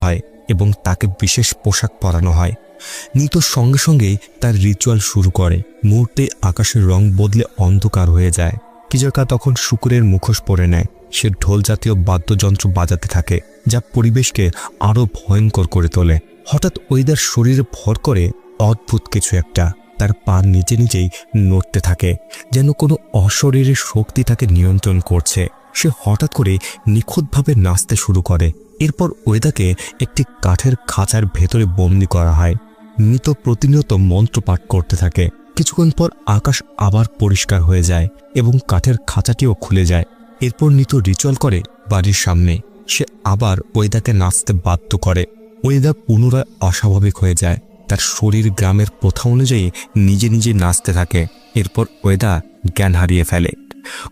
হয় এবং তাকে বিশেষ পোশাক পরানো হয়। নিতোর সঙ্গে সঙ্গেই তার রিচুয়াল শুরু করে। মুহূর্তে আকাশের রং বদলে অন্ধকার হয়ে যায়। কিজাকা তখন শুকুরের মুখোশ পরে নেয়। সে ঢোল জাতীয় বাদ্যযন্ত্র বাজাতে থাকে, যা পরিবেশকে আরো ভয়ঙ্কর করে তোলে। হঠাৎ ওয়েদার শরীরে ভর করে অদ্ভুত কিছু একটা। তার পা নিজে নিজেই নড়তে থাকে, যেন কোনো অশরীরের শক্তি তাকে নিয়ন্ত্রণ করছে। সে হঠাৎ করে নিখুঁতভাবে নাচতে শুরু করে। এরপর ওয়েদাকে একটি কাঠের খাঁচার ভেতরে বন্দি করা হয়। নিতো প্রতিনিয়ত মন্ত্র পাঠ করতে থাকে। কিছুক্ষণ পর আকাশ আবার পরিষ্কার হয়ে যায় এবং কাঠের খাঁচাটিও খুলে যায়। এরপর নিতো রিচুয়াল করে বাড়ির সামনে। সে আবার ওয়েদাকে নাচতে বাধ্য করে। ওয়েদা পুনরায় অস্বাভাবিক হয়ে যায়। তার শরীর গ্রামের প্রথা অনুযায়ী নিজে নিজে নাচতে থাকে। এরপর ওয়েদা জ্ঞান হারিয়ে ফেলে।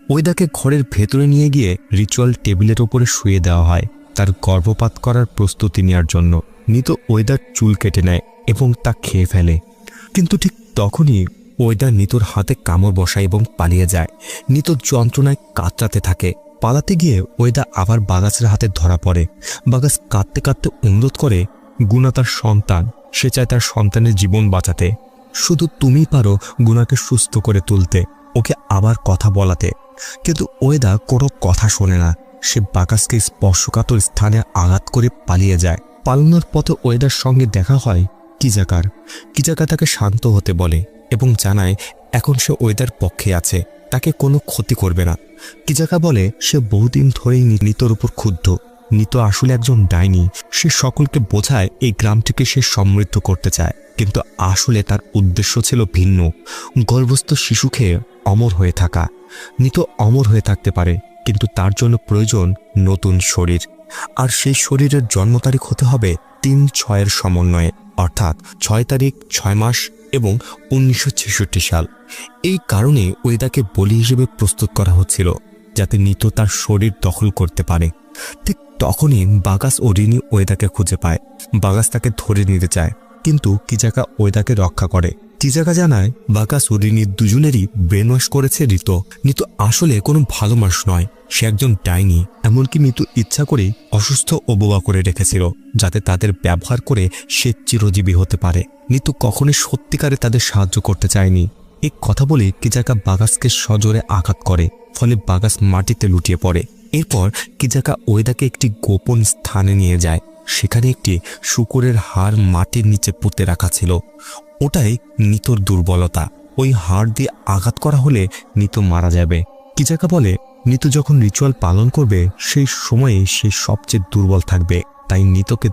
ওয়েদাকে ঘরের ভেতরে নিয়ে গিয়ে রিচুয়াল টেবিলের ওপরে শুয়ে দেওয়া হয়, তার গর্ভপাত করার প্রস্তুতি নেওয়ার জন্য। নিতো ওয়েদার চুল কেটে নেয় এবং তা খেয়ে ফেলে। কিন্তু ঠিক তখনই ওয়েদা নিতোর হাতে কামড় বসায় এবং পালিয়ে যায়। নিতো যন্ত্রণায় কাতরাতে থাকে। পালাতে গিয়ে ওয়েদা আবার বাগাসের হাতে ধরা পড়ে। বাগাস কাঁদতে কাঁদতে অনুরোধ করে, গুনা তার সন্তান, সে চায় তার সন্তানের জীবন বাঁচাতে। শুধু তুমিই পারো গুনাকে সুস্থ করে তুলতে, ওকে আবার কথা বলাতে। কিন্তু ওয়েদা কোনো কথা শোনে না। সে বাগাসকে স্পর্শকাতর স্থানে আঘাত করে পালিয়ে যায়। পালানোর পথে ওয়েদার সঙ্গে দেখা হয় কিজাকার। কিজাকা তাকে শান্ত হতে বলে এবং জানায় এখন সে ওয়েদার পক্ষে আছে, তাকে কোনো ক্ষতি করবে না। কিজাকা বলে সে বহুদিন ধরেই নিতোর উপর ক্ষুব্ধ। নিতো আসলে একজন ডাইনি। সে সকলকে বোঝায় এই গ্রামটিকে সে সমৃদ্ধ করতে চায়, কিন্তু আসলে তার উদ্দেশ্য ছিল ভিন্ন, গর্ভস্থ শিশু খেয়ে অমর হয়ে থাকা। নিতো অমর হয়ে থাকতে পারে, কিন্তু তার জন্য প্রয়োজন নতুন শরীর। আর সেই শরীরের জন্ম তারিখ হতে হবে ৩-৬-এর সমন্বয়ে, অর্থাৎ ৬ তারিখ, ৬ মাস এবং ১৯৬৬ সাল। এই কারণে ওয়েদাকে বলি হিসেবে প্রস্তুত করা হচ্ছিল, যাতে নিতো তার শরীর দখল করতে পারে। ঠিক তখনই বাগাস ও রিনি ওয়েদাকে খুঁজে পায়। বাগাস তাকে ধরে নিতে চায়, কিন্তু কিজাকা ওয়েদাকে রক্ষা করে। কিজাকা জানায় বাগাস ও রিনি দুজনেরই ব্রেন ওয়াশ করেছে রিতো। নিতো আসলে কোনো ভালো মানুষ নয়, সে একজন ডাইনি। এমনকি নিতো ইচ্ছা করে অসুস্থ ও বোবা করে রেখেছিল, যাতে তাদের ব্যবহার করে সে চিরজীবী হতে পারে। নিতো কখনোই সত্যিকারে তাদের সাহায্য করতে চায়নি। এই কথা বলে কিজাকা বাগাসকে সজোরে আঘাত করে, ফলে বাগাস মাটিতে লুটিয়ে পড়ে। এরপর কিজাকা ওয়েদাকে একটি গোপন স্থানে নিয়ে যায়। সেখানে একটি শূকরের হাড় মাটির নিচে পুঁতে রাখা ছিল। ওটাই নিতোর দুর্বলতা। ওই হাড় দিয়ে আঘাত করা হলে নিতো মারা যাবে। কিজাকা বলে নিতো যখন রিচুয়াল পালন করবে সেই সময়ে সে সবচেয়ে দুর্বল থাকবে, তাই নিতোকে